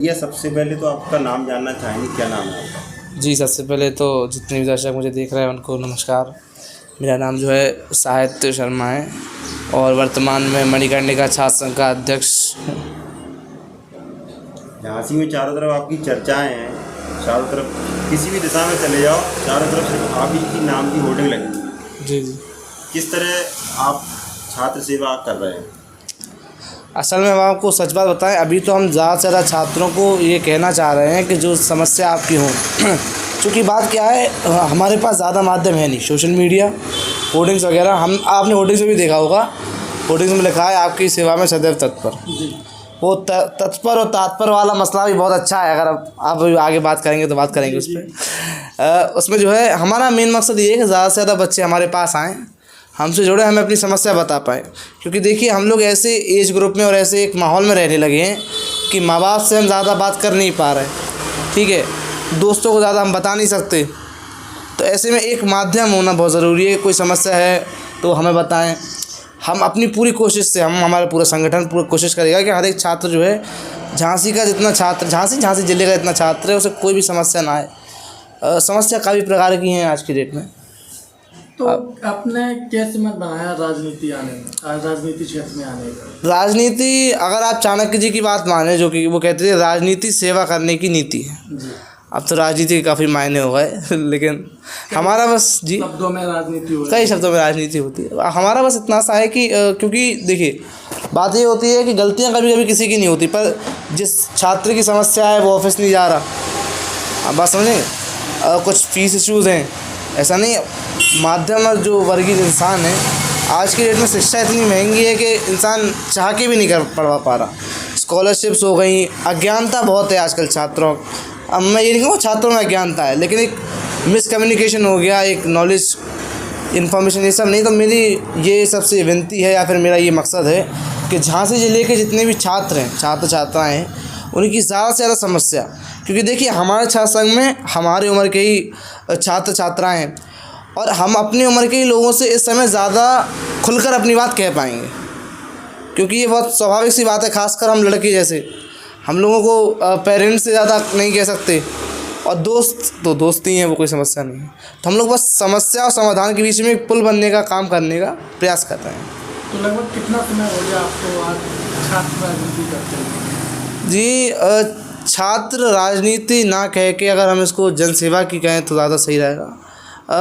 ये सबसे पहले तो आपका नाम जानना चाहेंगे, क्या नाम है आपका? जी, सबसे पहले तो जितने भी दर्शक मुझे देख रहे हैं उनको नमस्कार। मेरा नाम जो है साहित्य शर्मा है और वर्तमान में मणिकर्णिका छात्र संघ का अध्यक्ष हूँ। झांसी में चारों तरफ आपकी चर्चाएं हैं, चारों तरफ किसी भी दिशा में चले जाओ, चारों तरफ सिर्फ आप ही की नाम की होर्डिंग लगी हुई है। जी जी। किस तरह आप छात्र सेवा कर रहे हैं? असल में हम आपको सच बात बताएं, अभी तो हम ज़्यादा से ज़्यादा छात्रों को ये कहना चाह रहे हैं कि जो समस्या आपकी हो क्योंकि बात क्या है, हमारे पास ज़्यादा माध्यम है नहीं, सोशल मीडिया, होर्डिंग्स वगैरह। आपने होर्डिंग्स में भी देखा होगा, होर्डिंग्स में लिखा है आपकी सेवा में सदैव तत्पर। वो तत्पर और तात्पर वाला मसला भी बहुत अच्छा है। अगर आप आगे बात करेंगे तो बात करेंगे उस पर। उसमें जो है हमारा मेन मकसद ये है कि ज़्यादा से ज़्यादा बच्चे हमारे पास आएँ, हमसे जुड़े, हमें अपनी समस्या बता पाएँ। क्योंकि देखिए, हम लोग ऐसे एज ग्रुप में और ऐसे एक माहौल में रहने लगे हैं कि माँ बाप से हम ज़्यादा बात कर नहीं पा रहे, ठीक है, दोस्तों को ज़्यादा हम बता नहीं सकते। तो ऐसे में एक माध्यम होना बहुत ज़रूरी है। कोई समस्या है तो हमें बताएं, हम अपनी पूरी कोशिश से, हमारा पूरा संगठन पूरी कोशिश करेगा कि हर एक छात्र जो है, झांसी का जितना छात्र, झांसी जिले का जितना छात्र है, उसे कोई भी समस्या ना आए। समस्या काफ़ी प्रकार की हैं आज की डेट में। तो आपने कैसे मत बनाया राजनीति आने में, राजनीति क्षेत्र में आने का? राजनीति, अगर आप चाणक्य जी की बात माने, जो कि वो कहते थे राजनीति सेवा करने की नीति है। अब तो राजनीति के काफ़ी मायने हो गए लेकिन हमारा बस जी शब्दों में राजनीति हो, कई शब्दों में राजनीति होती है। हमारा बस इतना सा है कि क्योंकि देखिए, बात ये होती है कि गलतियां कभी कभी किसी की नहीं होती, पर जिस छात्र की समस्या है वो ऑफिस नहीं जा रहा, आप बात समझेंगे, कुछ फीस इश्यूज़ हैं, ऐसा नहीं। माध्यम और जो वर्गीय इंसान है, आज की डेट में शिक्षा इतनी महंगी है कि इंसान चाह के भी नहीं कर पढ़वा पा रहा। स्कॉलरशिप्स हो गई, अज्ञानता बहुत है आजकल छात्रों। अब मैं ये नहीं कहूँ छात्रों में अज्ञानता है, लेकिन एक मिसकम्युनिकेशन हो गया, एक नॉलेज, इन्फॉर्मेशन, ये सब नहीं। तो मेरी ये सबसे विनती है या फिर मेरा ये मकसद है कि झांसी ज़िले के जितने भी छात्र हैं, छात्र छात्राएँ हैं, उनकी ज़्यादा से ज़्यादा समस्या, क्योंकि देखिए हमारे छात्र संघ में हमारी उम्र के ही छात्र छात्राएँ हैं और हम अपनी उम्र के ही लोगों से इस समय ज़्यादा खुलकर अपनी बात कह पाएंगे, क्योंकि ये बहुत स्वाभाविक सी बात है। खासकर हम लड़के जैसे, हम लोगों को पेरेंट्स से ज़्यादा नहीं कह सकते, और दोस्त तो दोस्त ही हैं, वो कोई समस्या नहीं है। तो हम लोग बस समस्या और समाधान के बीच में एक पुल बनने का काम करने का प्रयास कर रहे हैं। तो लगभग कितना समय हो गया आपको आज छात्र राजनीति करते हैं? जी, छात्र राजनीति ना कह के अगर हम इसको जनसेवा की कहें तो ज़्यादा सही रहेगा।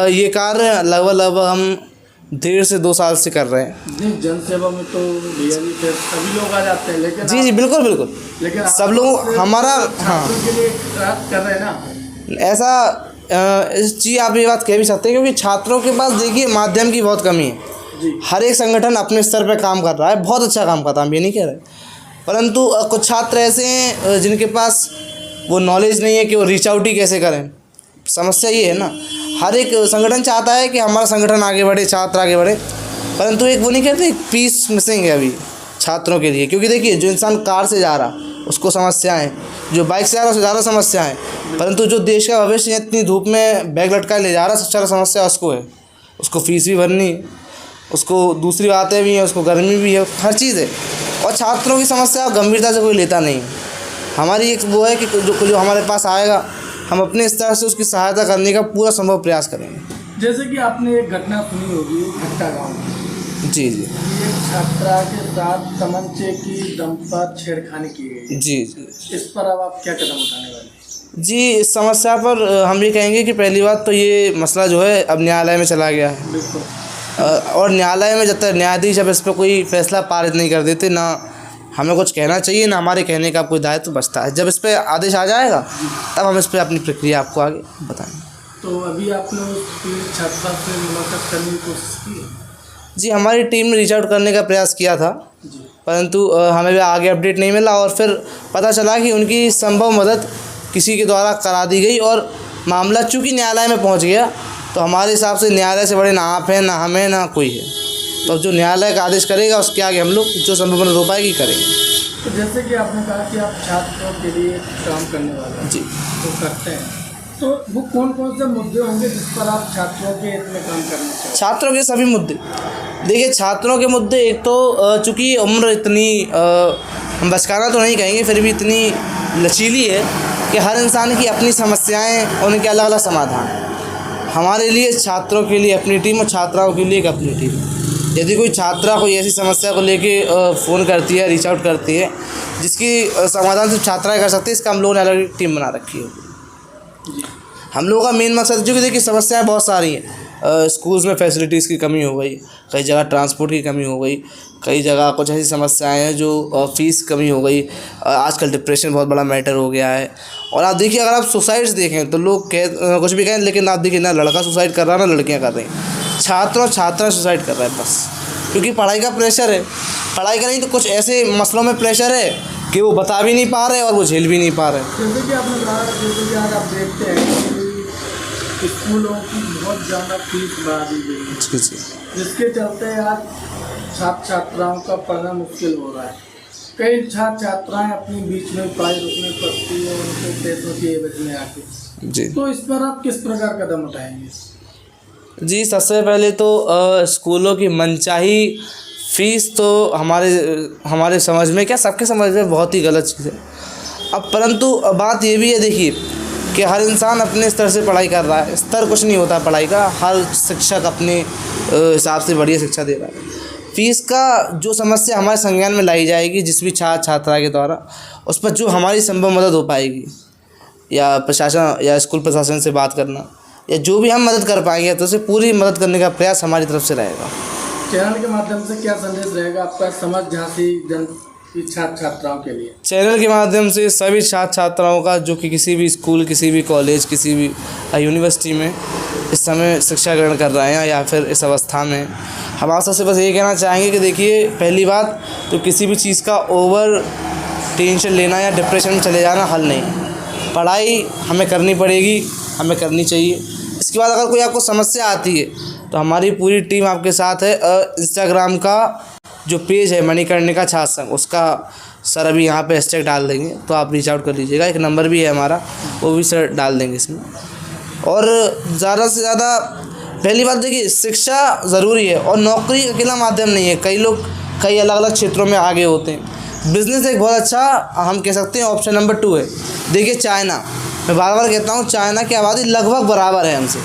ये कार्य लगभग हम 1.5 से 2 साल से कर रहे हैं। नहीं, जनसेवा में तो भैया जी फिर सभी लोग आ जाते हैं, लेकिन जी बिल्कुल बिल्कुल, लेकिन सब लोग हमारा, हाँ, के लिए कर रहे हैं ना ऐसा जी, आप ये बात कह भी सकते हैं, क्योंकि छात्रों के पास देखिए माध्यम की बहुत कमी है। हर एक संगठन अपने स्तर पर काम कर रहा है, बहुत अच्छा काम कर रहा है, हम ये नहीं कह रहे, परंतु कुछ छात्र ऐसे हैं जिनके पास वो नॉलेज नहीं है कि वो रीच आउट ही कैसे करें। समस्या ये है ना, हर एक संगठन चाहता है कि हमारा संगठन आगे बढ़े, छात्र आगे बढ़े, परंतु एक वो नहीं कहते, एक पीस मिसिंग है अभी छात्रों के लिए। क्योंकि देखिए, जो इंसान कार से जा रहा उसको समस्याएं, जो बाइक से जा रहा उसको ज़्यादा समस्याएं, परंतु जो देश का भविष्य इतनी धूप में बैग लटकाए ले जा रहा, सबसे ज़्यादा समस्या उसको है। उसको फीस भी भरनी है, उसको दूसरी बातें भी हैं, उसको गर्मी भी है, हर चीज़ है। और छात्रों की समस्या गंभीरता से कोई लेता नहीं। हमारी एक वो है कि जो हमारे पास आएगा, हम अपने स्तर से उसकी सहायता करने का पूरा संभव प्रयास करेंगे। जैसे कि आपने एक घटना सुनी होगी घट्टा गाँव में। जी जी। एक छात्रा के साथ तमंचे की दम पर छेड़खानी की गई। जी जी। इस पर अब आप क्या कदम उठाने वाले? जी, इस समस्या पर हम ये कहेंगे कि पहली बात तो ये मसला जो है अब न्यायालय में चला गया है। बिल्कुल। और न्यायालय में जब तक न्यायाधीश जब इस पर कोई फैसला पारित नहीं कर देते, ना हमें कुछ कहना चाहिए, ना हमारे कहने का कोई दायित्व बचता है। जब इस पर आदेश आ जाएगा तब हम इस पर अपनी प्रक्रिया आपको आगे बताएंगे। तो अभी आप लोग छात्रा से मुलाकात करने की कोशिश की? जी, हमारी टीम ने रीच आउट करने का प्रयास किया था, परंतु हमें भी आगे अपडेट नहीं मिला, और फिर पता चला कि उनकी संभव मदद किसी के द्वारा करा दी गई, और मामला चूँकि न्यायालय में पहुंच गया, तो हमारे हिसाब से न्यायालय से बड़े ना आप हैं, ना हमें, ना कोई है। तो जो न्यायालय का आदेश करेगा उसके आगे हम लोग जो संभव मदद हो पाएगी करेंगे। तो जैसे कि आपने कहा कि आप छात्रों के लिए काम करने वाले हैं, जी, तो करते हैं, तो वो कौन कौन से मुद्दे होंगे जिस पर आप छात्रों के हित में काम करना चाहिए? छात्रों के सभी मुद्दे, देखिए छात्रों के मुद्दे, एक तो चूँकि उम्र इतनी हम बचकाना तो नहीं कहेंगे, फिर भी इतनी लचीली है कि हर इंसान की अपनी समस्याएं, उनके अलग अलग समाधान हैं। हमारे लिए छात्रों के लिए अपनी टीम और छात्राओं के लिए एक अपनी टीम। यदि कोई छात्रा कोई ऐसी समस्या को लेके फ़ोन करती है, रीच आउट करती है, जिसकी समाधान सिर्फ छात्राएँ कर सकती है, इसका हम लोगों ने अलग टीम बना रखी है। हम लोगों का मेन मकसद, जो कि देखिए समस्याएं बहुत सारी हैं। स्कूल्स में फैसिलिटीज़ की कमी हो गई, कई जगह ट्रांसपोर्ट की कमी हो गई, कई जगह कुछ ऐसी समस्याएं हैं जो फ़ीस कमी हो गई। आजकल डिप्रेशन बहुत बड़ा मैटर हो गया है। और आप देखिए, अगर आप सुसाइड्स देखें तो लोग कुछ भी कहें, लेकिन आप देखिए ना लड़का सुसाइड कर रहा है ना लड़कियां कर रही हैं। छात्र और छात्रा सुसाइड कर रहे हैं बस, क्योंकि पढ़ाई का प्रेशर है। पढ़ाई का नहीं तो कुछ ऐसे मसलों में प्रेशर है कि वो बता भी नहीं पा रहे और वो झेल भी नहीं पा रहे। जैसे कि आपने कहा, जैसे कि आज आप देखते हैं कि स्कूलों की बहुत ज़्यादा फीस बढ़ा दी गई है, जिसके चलते आज छात्र छात्राओं का पढ़ना मुश्किल हो रहा है। कई छात्र छात्राएं अपनी बीच में पढ़ाई रोकने पड़ती है उनको पैसों की एवज में आके जी। तो इस पर आप किस प्रकार कदम उठाएंगे? जी, सबसे पहले तो स्कूलों की मनचाही फ़ीस तो हमारे समझ में, क्या सबके समझ में, बहुत ही गलत चीज़ है। अब परंतु बात ये भी है, देखिए कि हर इंसान अपने स्तर से पढ़ाई कर रहा है। स्तर कुछ नहीं होता पढ़ाई का, हर शिक्षक अपने हिसाब से बढ़िया शिक्षा दे रहा है। फ़ीस का जो समस्या हमारे संज्ञान में लाई जाएगी जिस भी छात्र छात्रा के द्वारा, उस पर जो हमारी संभव मदद हो पाएगी, या प्रशासन या स्कूल प्रशासन से बात करना, या जो भी हम मदद कर पाएंगे तो उसे पूरी मदद करने का प्रयास हमारी तरफ से रहेगा। चैनल के माध्यम से क्या संदेश रहेगा आपका समझ झांसी जन छात्र छात्राओं के लिए? चैनल के माध्यम से सभी छात्र छात्राओं का जो कि किसी भी स्कूल, किसी भी कॉलेज, किसी भी यूनिवर्सिटी में इस समय शिक्षा ग्रहण कर रहे हैं या फिर इस अवस्था में, हम आप सबसे बस ये कहना चाहेंगे कि देखिए, पहली बात तो किसी भी चीज़ का ओवर टेंशन लेना या डिप्रेशन में चले जाना हल नहीं। पढ़ाई हमें करनी पड़ेगी, हमें करनी चाहिए। इसके बाद अगर कोई आपको समस्या आती है तो हमारी पूरी टीम आपके साथ है। इंस्टाग्राम का जो पेज है मणिकर्णिका छात्र संघ, उसका सर अभी यहाँ पे हैशटैग डाल देंगे, तो आप रीच आउट कर लीजिएगा। एक नंबर भी है हमारा, वो भी सर डाल देंगे इसमें। और ज़्यादा से ज़्यादा पहली बात देखिए, शिक्षा ज़रूरी है और नौकरी अकेला माध्यम नहीं है। कई लोग कई अलग अलग क्षेत्रों में आगे होते हैं। बिज़नेस एक बहुत अच्छा, हम कह सकते हैं, ऑप्शन नंबर 2 है। देखिए चाइना, मैं बार बार कहता हूँ, चाइना की आबादी लगभग बराबर है हमसे,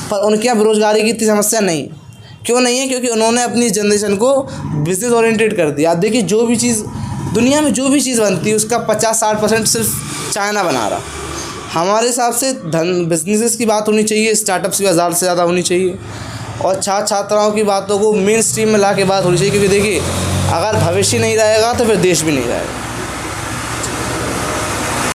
पर उनके यहाँ बेरोज़गारी की इतनी समस्या नहीं है। क्यों नहीं है? क्योंकि उन्होंने अपनी जनरेशन को बिज़नेस ओरिएंटेड कर दिया। आप देखिए, जो भी चीज़ दुनिया में जो भी चीज़ बनती है उसका 50-60% सिर्फ चाइना बना रहा। हमारे हिसाब से बिजनेसेस की बात होनी चाहिए, स्टार्टअप्स की ज़्यादा से ज़्यादा होनी चाहिए, और छात्र छात्राओं की बातों को मेन स्ट्रीम में ला के बात होनी चाहिए। क्योंकि देखिए, अगर भविष्य नहीं रहेगा तो फिर देश भी नहीं रहेगा।